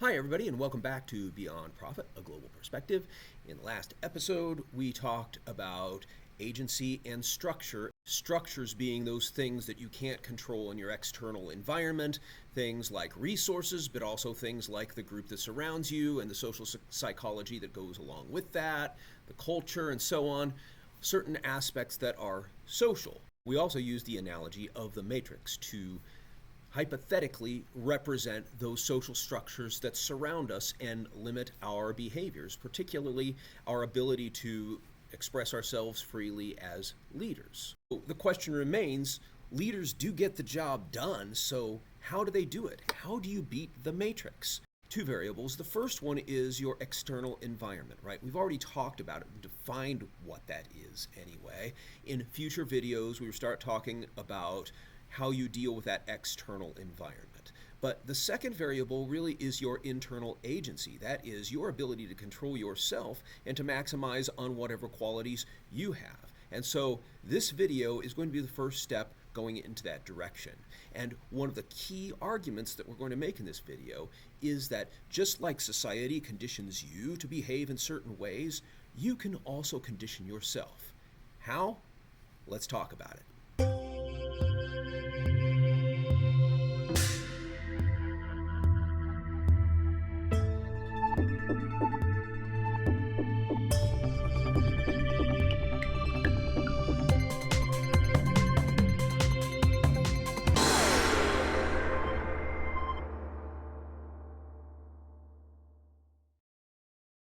Hi, everybody, and welcome back to Beyond Profit, a global perspective. In the last episode, we talked about agency and structure. Structures being those things that you can't control in your external environment, things like resources, but also things like the group that surrounds you and the social psychology that goes along with that, the culture, and so on. Certain aspects that are social. We also use the analogy of the matrix to hypothetically represent those social structures that surround us and limit our behaviors, particularly our ability to express ourselves freely as leaders. The question remains, leaders do get the job done, so how do they do it? How do you beat the matrix? Two variables. The first one is your external environment, right? We've already talked about it, defined what that is anyway. In future videos, we will start talking about how you deal with that external environment. But the second variable really is your internal agency. That is your ability to control yourself and to maximize on whatever qualities you have. And so this video is going to be the first step going into that direction. And one of the key arguments that we're going to make in this video is that just like society conditions you to behave in certain ways, you can also condition yourself. How? Let's talk about it.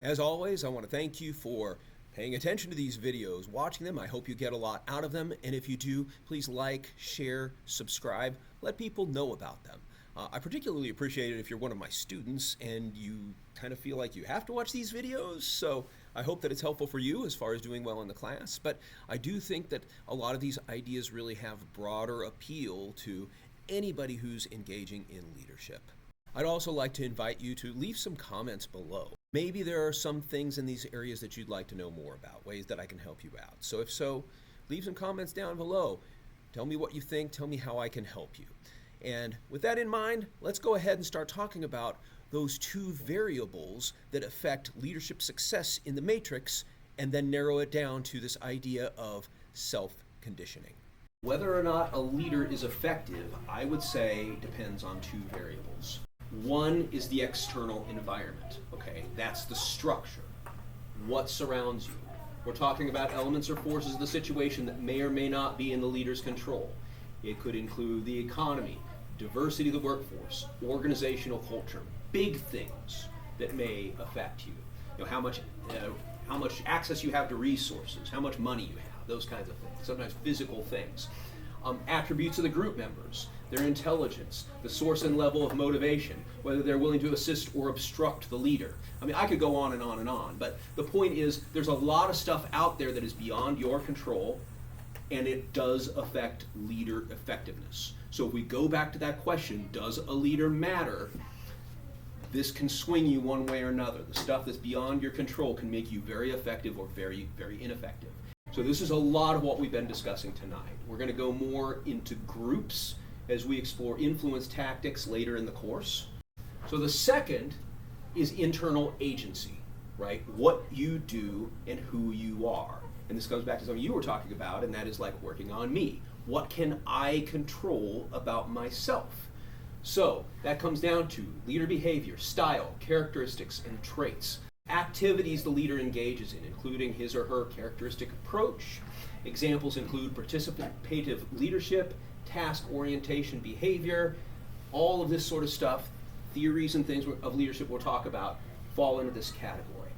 As always, I want to thank you for paying attention to these videos, watching them. I hope you get a lot out of them. And if you do, please like, share, subscribe, let people know about them. I particularly appreciate it if you're one of my students and you kind of feel like you have to watch these videos. So I hope that it's helpful for you as far as doing well in the class. But I do think that a lot of these ideas really have broader appeal to anybody who's engaging in leadership. I'd also like to invite you to leave some comments below. Maybe there are some things in these areas that you'd like to know more about, ways that I can help you out. So if so, leave some comments down below. Tell me what you think, tell me how I can help you. And with that in mind, let's go ahead and start talking about those two variables that affect leadership success in the matrix, and then narrow it down to this idea of self-conditioning. Whether or not a leader is effective, I would say, depends on two variables. One is the external environment, okay? That's the structure. What surrounds you? We're talking about elements or forces of the situation that may or may not be in the leader's control. It could include the economy, diversity of the workforce, organizational culture, big things that may affect you. You know, how much access you have to resources, how much money you have, those kinds of things. Sometimes physical things. Attributes of the group members, their intelligence, the source and level of motivation, whether they're willing to assist or obstruct the leader. I mean, I could go on and on and on, but the point is there's a lot of stuff out there that is beyond your control, and it does affect leader effectiveness. So if we go back to that question, does a leader matter? This can swing you one way or another. The stuff that's beyond your control can make you very effective or very, very ineffective. So this is a lot of what we've been discussing tonight. We're going to go more into groups as we explore influence tactics later in the course. So the second is internal agency, right? What you do and who you are. And this goes back to something you were talking about, and that is like working on me. What can I control about myself? So that comes down to leader behavior, style, characteristics, and traits. Activities the leader engages in, including his or her characteristic approach. Examples include participative leadership, task orientation behavior, all of this sort of stuff, theories and things of leadership we'll talk about fall into this category.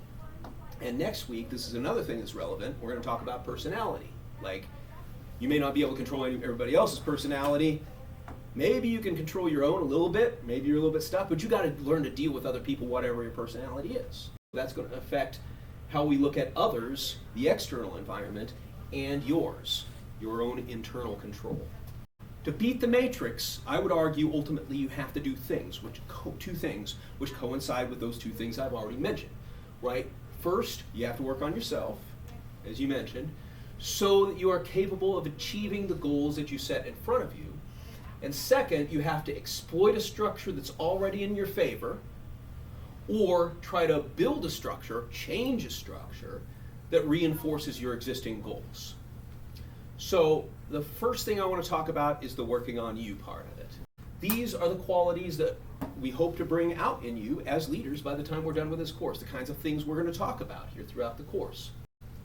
And next week, this is another thing that's relevant, we're going to talk about personality. Like, you may not be able to control everybody else's personality. Maybe you can control your own a little bit, maybe you're a little bit stuck, but you got to learn to deal with other people, whatever your personality is. That's going to affect how we look at others, the external environment, and yours, your own internal control. To beat the matrix, I would argue ultimately you have to do two things which coincide with those two things I've already mentioned, right? First, you have to work on yourself, as you mentioned, so that you are capable of achieving the goals that you set in front of you. And second, you have to exploit a structure that's already in your favor or try to build a structure, change a structure that reinforces your existing goals. So the first thing I want to talk about is the working on you part of it. These are the qualities that we hope to bring out in you as leaders by the time we're done with this course, the kinds of things we're going to talk about here throughout the course.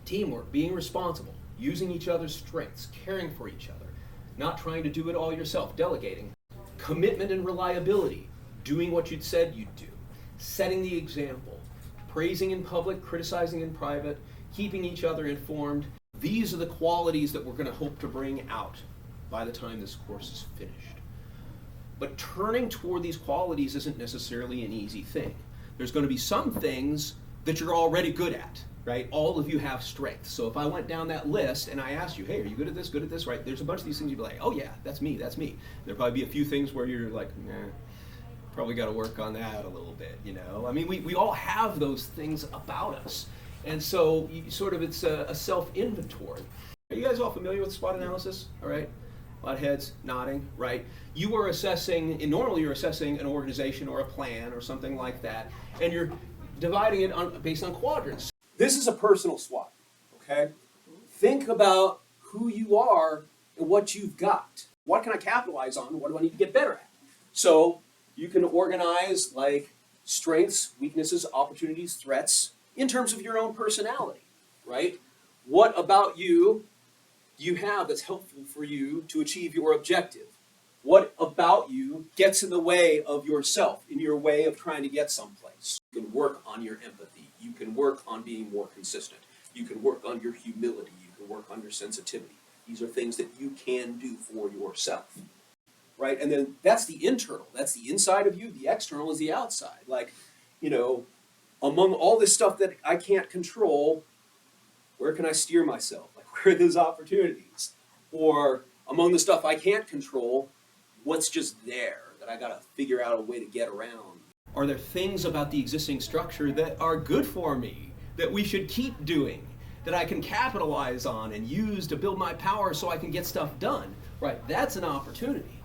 Teamwork, being responsible, using each other's strengths, caring for each other, not trying to do it all yourself, delegating, commitment and reliability, doing what you'd said you'd do, setting the example, praising in public, criticizing in private, keeping each other informed. These are the qualities that we're going to hope to bring out by the time this course is finished. But turning toward these qualities isn't necessarily an easy thing. There's going to be some things that you're already good at, right? All of you have strengths. So if I went down that list and I asked you, hey, are you good at this, right? There's a bunch of these things you'd be like, oh yeah, that's me. There'll probably be a few things where you're like, nah, probably got to work on that a little bit, you know? I mean, we all have those things about us. And so it's a self-inventory. Are you guys all familiar with SWOT analysis? All right. A lot of heads nodding, right? Normally you're assessing an organization or a plan or something like that, and you're dividing it based on quadrants. This is a personal SWOT, okay? Think about who you are and what you've got. What can I capitalize on? What do I need to get better at? So you can organize like strengths, weaknesses, opportunities, threats in terms of your own personality, right? What about you have that's helpful for you to achieve your objective? What about you gets in the way of yourself, in your way of trying to get someplace? You can work on your empathy. You can work on being more consistent. You can work on your humility. You can work on your sensitivity. These are things that you can do for yourself, right? And then that's the internal. That's the inside of you. The external is the outside. Like, among all this stuff that I can't control, where can I steer myself? Where are those opportunities? Or among the stuff I can't control, what's just there that I gotta figure out a way to get around? Are there things about the existing structure that are good for me, that we should keep doing, that I can capitalize on and use to build my power so I can get stuff done? Right, that's an opportunity.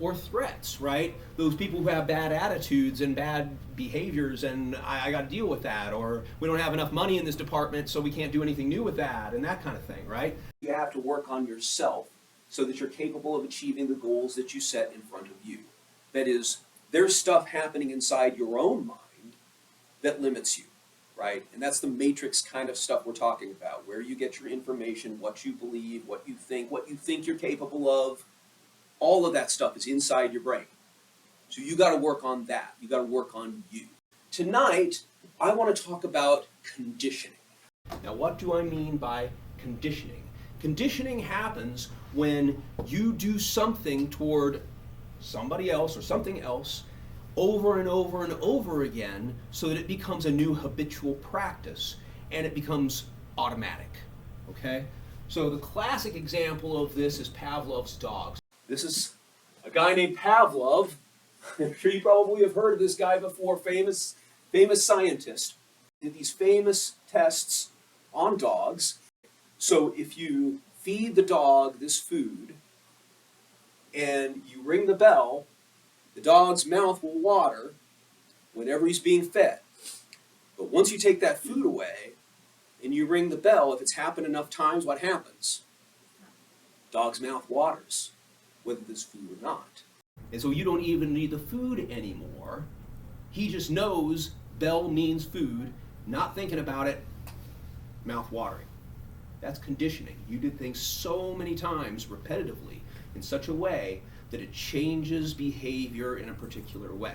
Or threats, right? Those people who have bad attitudes and bad behaviors, and I got to deal with that, or we don't have enough money in this department so we can't do anything new with that, and that kind of thing, right? You have to work on yourself so that you're capable of achieving the goals that you set in front of you. That is, there's stuff happening inside your own mind that limits you, right? And that's the matrix kind of stuff we're talking about, where you get your information, what you believe, what you think you're capable of. All of that stuff is inside your brain. So you got to work on that. You got to work on you. Tonight, I want to talk about conditioning. Now, what do I mean by conditioning? Conditioning happens when you do something toward somebody else or something else over and over and over again so that it becomes a new habitual practice and it becomes automatic, okay? So the classic example of this is Pavlov's dogs. This is a guy named Pavlov. I'm sure you probably have heard of this guy before, famous scientist. Did these famous tests on dogs. So if you feed the dog this food and you ring the bell, the dog's mouth will water whenever he's being fed. But once you take that food away and you ring the bell, if it's happened enough times, what happens? Dog's mouth waters, whether there's food or not. And so you don't even need the food anymore. He just knows bell means food, not thinking about it, mouth watering. That's conditioning. You did things so many times repetitively in such a way that it changes behavior in a particular way.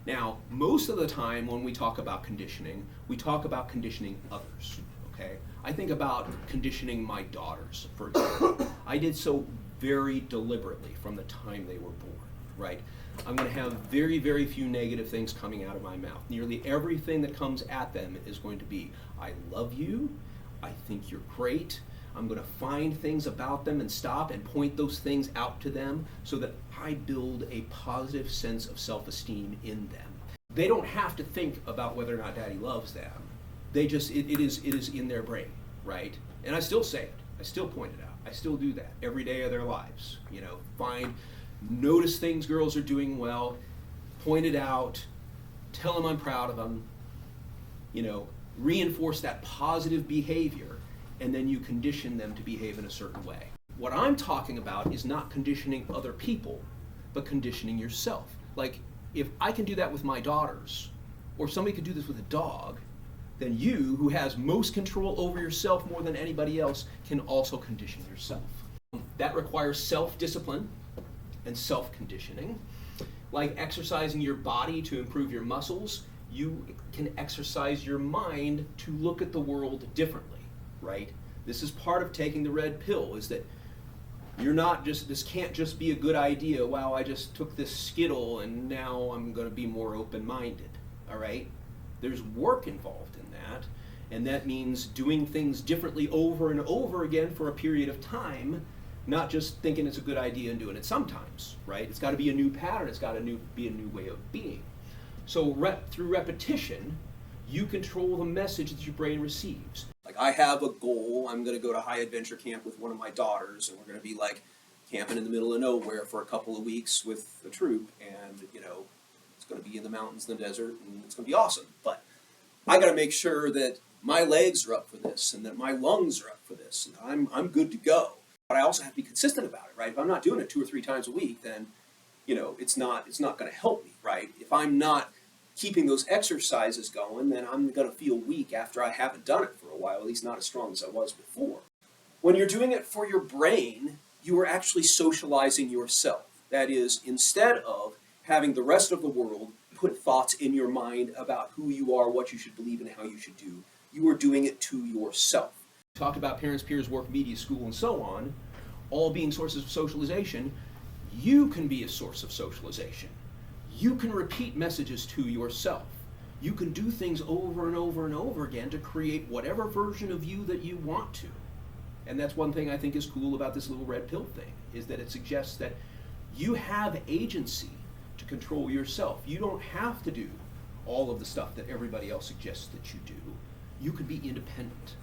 Now, most of the time when we talk about conditioning, we talk about conditioning others, okay? I think about conditioning my daughters, for example. I did so very deliberately from the time they were born, right? I'm going to have very, very few negative things coming out of my mouth. Nearly everything that comes at them is going to be, I love you, I think you're great. I'm going to find things about them and stop and point those things out to them so that I build a positive sense of self-esteem in them. They don't have to think about whether or not Daddy loves them. They just, it is in their brain, right? And I still say it. I still point it out. I still do that every day of their lives. You know, notice things girls are doing well, point it out, tell them I'm proud of them, reinforce that positive behavior, and then you condition them to behave in a certain way. What I'm talking about is not conditioning other people, but conditioning yourself. Like, if I can do that with my daughters, or somebody could do this with a dog, then you, who has most control over yourself more than anybody else, can also condition yourself. That requires self-discipline and self-conditioning. Like exercising your body to improve your muscles, you can exercise your mind to look at the world differently, right? This is part of taking the red pill, is that this can't just be a good idea, wow, I just took this Skittle and now I'm going to be more open-minded, all right? There's work involved in that, and that means doing things differently over and over again for a period of time, not just thinking it's a good idea and doing it sometimes, right? It's got to be a new pattern, it's got to be a new way of being. So through repetition, you control the message that your brain receives. Like, I have a goal, I'm going to go to high adventure camp with one of my daughters, and we're going to be like camping in the middle of nowhere for a couple of weeks with the troop, and it's going to be in the mountains, in the desert, and it's going to be awesome. But I got to make sure that my legs are up for this, and that my lungs are up for this, and I'm good to go. But I also have to be consistent about it, right? If I'm not doing it 2 or 3 times a week, then it's not going to help me, right? If I'm not keeping those exercises going, then I'm going to feel weak after I haven't done it for a while, at least not as strong as I was before. When you're doing it for your brain, you are actually socializing yourself. That is, instead of having the rest of the world put thoughts in your mind about who you are, what you should believe, and how you should do, you are doing it to yourself. We talked about parents, peers, work, media, school, and so on, all being sources of socialization. You can be a source of socialization. You can repeat messages to yourself. You can do things over and over and over again to create whatever version of you that you want to. And that's one thing I think is cool about this little red pill thing, is that it suggests that you have agency to control yourself. You don't have to do all of the stuff that everybody else suggests that you do. You can be independent,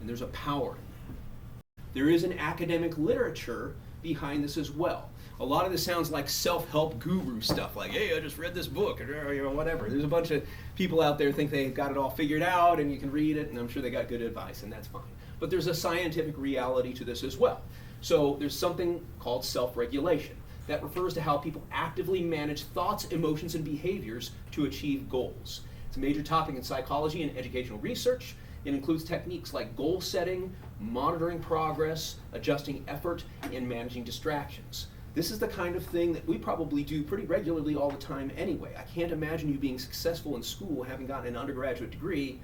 and there's a power in that. There is an academic literature behind this as well. A lot of this sounds like self-help guru stuff, like, hey, I just read this book, or whatever. There's a bunch of people out there who think they've got it all figured out, and you can read it, and I'm sure they got good advice, and that's fine. But there's a scientific reality to this as well. So there's something called self-regulation that refers to how people actively manage thoughts, emotions, and behaviors to achieve goals. It's a major topic in psychology and educational research. It includes techniques like goal setting, monitoring progress, adjusting effort, and managing distractions. This is the kind of thing that we probably do pretty regularly all the time anyway. I can't imagine you being successful in school, having gotten an undergraduate degree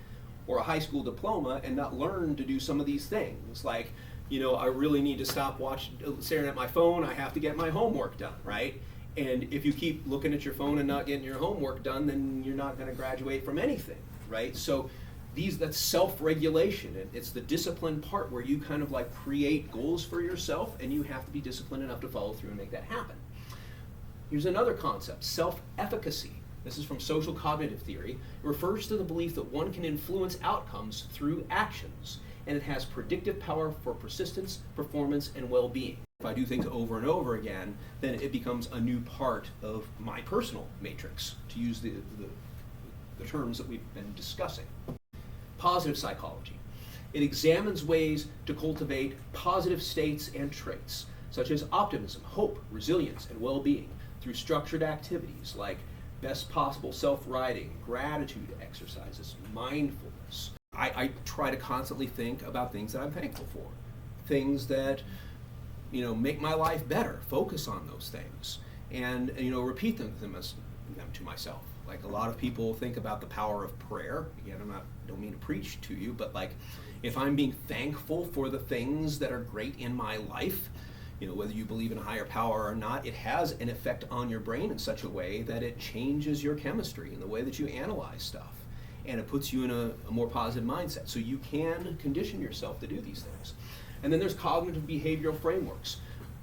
or a high school diploma, and not learn to do some of these things. Like, I really need to stop staring at my phone. I have to get my homework done, right? And if you keep looking at your phone and not getting your homework done, then you're not going to graduate from anything, right? So that's self-regulation, and it's the discipline part where you kind of like create goals for yourself, and you have to be disciplined enough to follow through and make that happen. Here's another concept, self-efficacy. This is from social cognitive theory. It refers to the belief that one can influence outcomes through actions, and it has predictive power for persistence, performance, and well-being. If I do things over and over again, then it becomes a new part of my personal matrix, to use the terms that we've been discussing. Positive psychology. It examines ways to cultivate positive states and traits, such as optimism, hope, resilience, and well-being, through structured activities like best possible self-writing, gratitude exercises, mindfulness. I try to constantly think about things that I'm thankful for, things that make my life better, focus on those things, and repeat them to myself. Like, a lot of people think about the power of prayer. Again, don't mean to preach to you, but like, if I'm being thankful for the things that are great in my life, whether you believe in a higher power or not, it has an effect on your brain in such a way that it changes your chemistry and the way that you analyze stuff. And it puts you in a more positive mindset. So you can condition yourself to do these things. And then there's cognitive behavioral frameworks.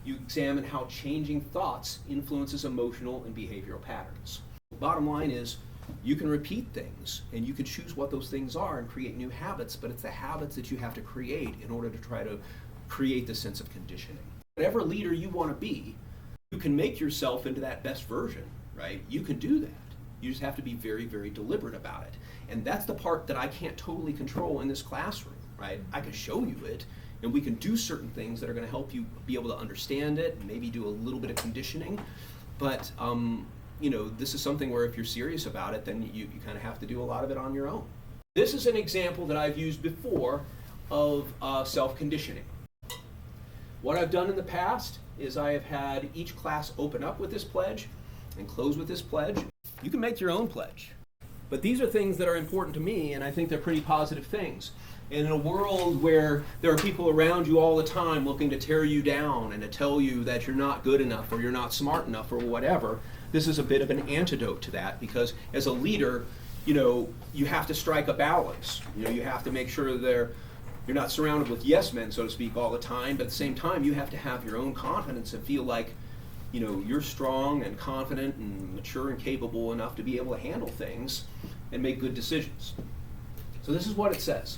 You examine how changing thoughts influences emotional and behavioral patterns. Bottom line is, you can repeat things, and you can choose what those things are and create new habits, but it's the habits that you have to create in order to try to create the sense of conditioning. Whatever leader you want to be, you can make yourself into that best version, right? You can do that. You just have to be very, very deliberate about it. And that's the part that I can't totally control in this classroom, right? I can show you it, and we can do certain things that are going to help you be able to understand it, and maybe do a little bit of conditioning. But this is something where if you're serious about it, then you kind of have to do a lot of it on your own. This is an example that I've used before of self-conditioning. What I've done in the past is I have had each class open up with this pledge and close with this pledge. You can make your own pledge. But these are things that are important to me, and I think they're pretty positive things. And in a world where there are people around you all the time looking to tear you down and to tell you that you're not good enough or you're not smart enough or whatever, this is a bit of an antidote to that, because as a leader, you have to strike a balance. You have to make sure you're not surrounded with yes men, so to speak, all the time, but at the same time, you have to have your own confidence and feel like you're strong and confident and mature and capable enough to be able to handle things and make good decisions. So this is what it says.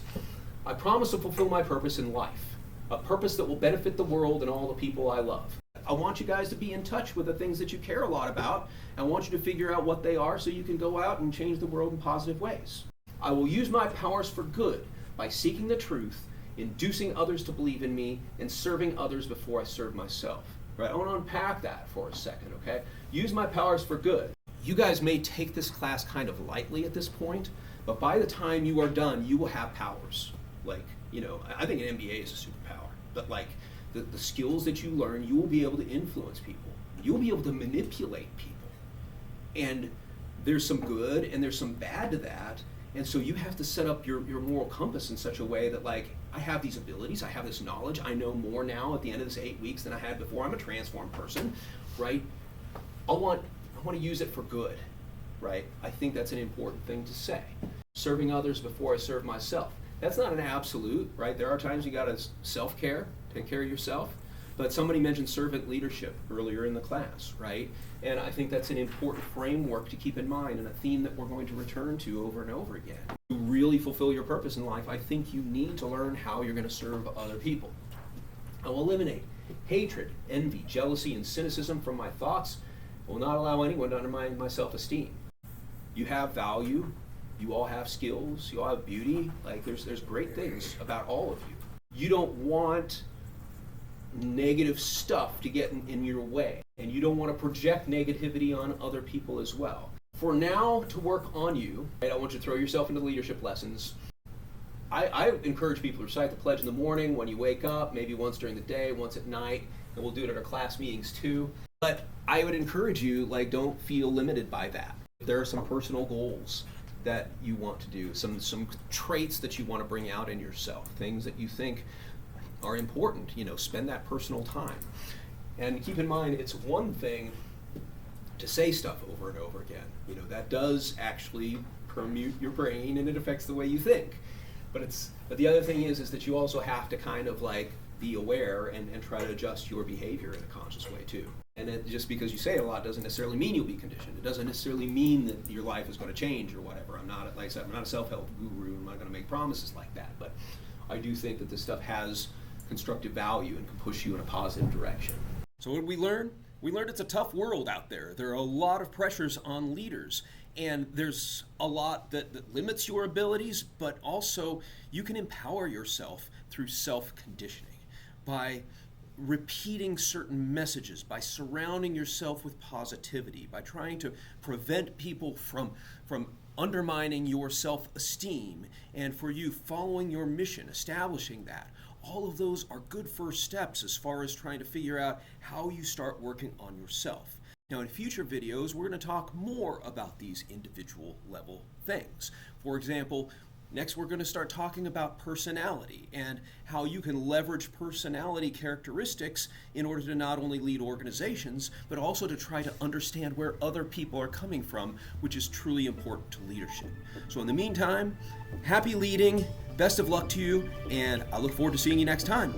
I promise to fulfill my purpose in life, a purpose that will benefit the world and all the people I love. I want you guys to be in touch with the things that you care a lot about. I want you to figure out what they are so you can go out and change the world in positive ways. I will use my powers for good by seeking the truth, inducing others to believe in me, and serving others before I serve myself. Right? I want to unpack that for a second, okay? Use my powers for good. You guys may take this class kind of lightly at this point, but by the time you are done, you will have powers. I think an MBA is a superpower, but the skills that you learn, you will be able to influence people. You'll be able to manipulate people. And there's some good and there's some bad to that. And so you have to set up your moral compass in such a way that I have these abilities, I have this knowledge, I know more now at the end of this 8 weeks than I had before. I'm a transformed person, right? I want to use it for good, right? I think that's an important thing to say. Serving others before I serve myself. That's not an absolute, right? There are times you got to self-care, take care of yourself. But somebody mentioned servant leadership earlier in the class, right? And I think that's an important framework to keep in mind and a theme that we're going to return to over and over again. To really fulfill your purpose in life, I think you need to learn how you're going to serve other people. I will eliminate hatred, envy, jealousy, and cynicism from my thoughts. I will not allow anyone to undermine my self-esteem. You have value. You all have skills. You all have beauty. There's great things about all of you. You don't want negative stuff to get in your way, and you don't want to project negativity on other people as well. For now to work on you, right, I want you to throw yourself into leadership lessons. I encourage people to recite the pledge in the morning when you wake up, maybe once during the day, once at night, and we'll do it at our class meetings too. But I would encourage you, don't feel limited by that. There are some personal goals that you want to do, some traits that you want to bring out in yourself, things that you think are important, spend that personal time. And keep in mind, it's one thing to say stuff over and over again. That does actually permute your brain and it affects the way you think. But the other thing is that you also have to kind of be aware and try to adjust your behavior in a conscious way too. And just because you say it a lot doesn't necessarily mean you'll be conditioned. It doesn't necessarily mean that your life is going to change or whatever. I'm not a self-help guru. I'm not going to make promises like that. But I do think that this stuff has constructive value and can push you in a positive direction. So what did we learn? We learned it's a tough world out there. There are a lot of pressures on leaders, and there's a lot that limits your abilities, but also you can empower yourself through self-conditioning by repeating certain messages, by surrounding yourself with positivity, by trying to prevent people from undermining your self-esteem, and for you following your mission, establishing that. All of those are good first steps as far as trying to figure out how you start working on yourself. Now, in future videos, we're going to talk more about these individual level things. For example, next we're going to start talking about personality and how you can leverage personality characteristics in order to not only lead organizations, but also to try to understand where other people are coming from, which is truly important to leadership. So in the meantime, happy leading, best of luck to you, and I look forward to seeing you next time.